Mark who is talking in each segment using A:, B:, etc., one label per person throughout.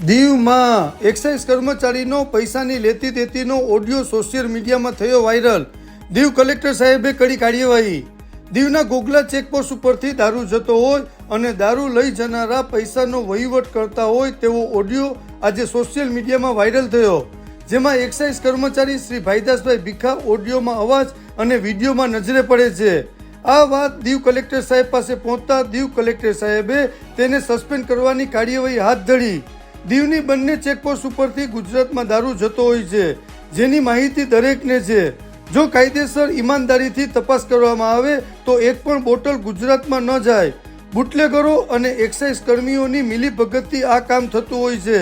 A: દીવમાં એક્સાઇઝ કર્મચારીનો પૈસાની લેતી દેતીનો ઓડિયો સોશિયલ મીડિયામાં થયો વાયરલ. દીવ કલેક્ટર સાહેબે કરી કાર્યવાહી. દીવના ગોગલા ચેકપોસ્ટ ઉપરથી દારૂ જતો હોય અને દારૂ લઈ જનારા પૈસાનો વહીવટ કરતા હોય તેવો ઓડિયો આજે સોશિયલ મીડિયામાં વાયરલ થયો, જેમાં એક્સાઇઝ કર્મચારી શ્રી ભાઈદાસભાઈ ભીખા ઓડિયોમાં અવાજ અને વિડીયોમાં નજરે પડે છે. આ વાત દીવ કલેક્ટર સાહેબ પાસે પહોંચતા દીવ કલેક્ટર સાહેબે તેને સસ્પેન્ડ કરવાની કાર્યવાહી હાથ ધરી. દીવની બંને ચેકપોસ્ટ ઉપરથી ગુજરાતમાં દારૂ જતો હોય છે, જેની માહિતી દરેકને છે. જો કાયદેસર ઈમાનદારીથી તપાસ કરવામાં આવે તો એક પણ બોટલ ગુજરાતમાં ન જાય. બુટલેગરો અને એક્સાઇઝ કર્મીઓની મિલીભગતથી આ કામ થતું હોય છે.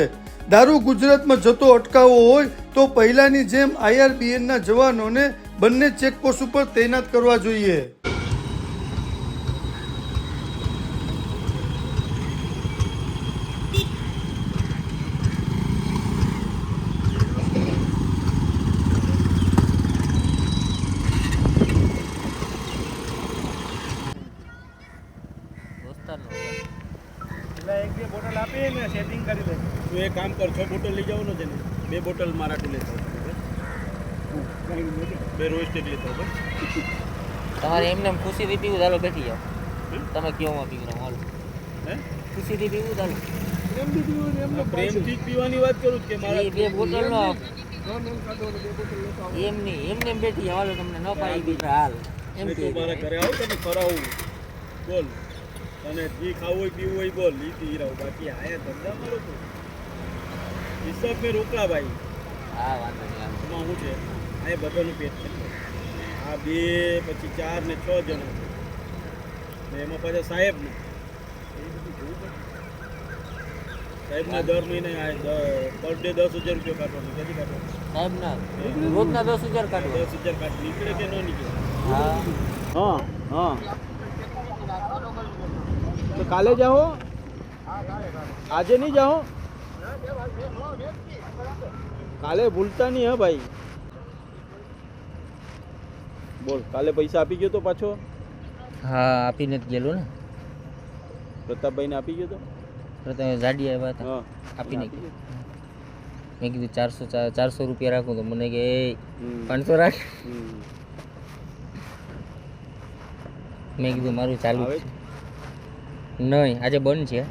A: દારૂ ગુજરાતમાં જતો અટકાવવો હોય તો પહેલાની જેમ IRBNના જવાનોને બંને ચેકપોસ્ટ ઉપર તૈનાત કરવા જોઈએ.
B: એક બે બોટલ આપી ને સેટિંગ કરી દે. તું એક કામ કર, 6 બોટલ લઈ જવાનો છે ને, 2 બોટલ મારા ટુ લેતો, 2 રોસ્ટેડ લેતો.
C: તમારે એમને ખુશીથી પીવું, ચાલો બેઠી જાઓ. તમે કયોમાં પીવું હાલો, હે ખુશીથી પીવું ચાલો.
B: પ્રેમથી પીવું ને, એમને પ્રેમથી પીવાની વાત કરું કે મારા
C: 2 બોટલનો એમને બેઠી જાઓ, હાલો તમને ન પાડી દીધા હાલ એમ
B: તો મારા ઘરે આવો તને ફરાવું, બોલ અને જે ખાવું હોય પીવું હોય બોલ, લીધી રહો. બાકી આયા ધંધા મારો તો હિસાબ મેં રોકડા ભાઈ.
C: હા વાંધો નહીં.
B: એમાં શું છે, આ બધાનું પેટ છે. આ 2 પછી 4 ને 6 જણા ને એમાં પાછા સાહેબને સાહેબને દર મહિને પર ડે 10,000 રૂપિયા કાઢવાનું. ક્યાંથી કાઢવાનું
C: સાહેબના રોજના 10,000 કાઢો.
B: 10,000 કાઢ નીકળે કે ન નીકળે?
C: હા
B: हाँ हाँ तो काले जाओ, આજે नहीं जाओ, काले भूलता नहीं है भाई. बोल, काले पैसा આપી ગયો તો પાછો?
C: હા આપીને જ ગયેલો ને.
B: પ્રતાપભાઈને આપી ગયો તો?
C: પ્રતાપ જાડી આવ્યા હતા,
B: હા
C: આપીને ગયો. મેં કીધું 400 રૂપિયા રાખું તો મને કે 500 રાખ. મેં કીધું મારું ચાલુ છે નહીં, આજે બંધ છે.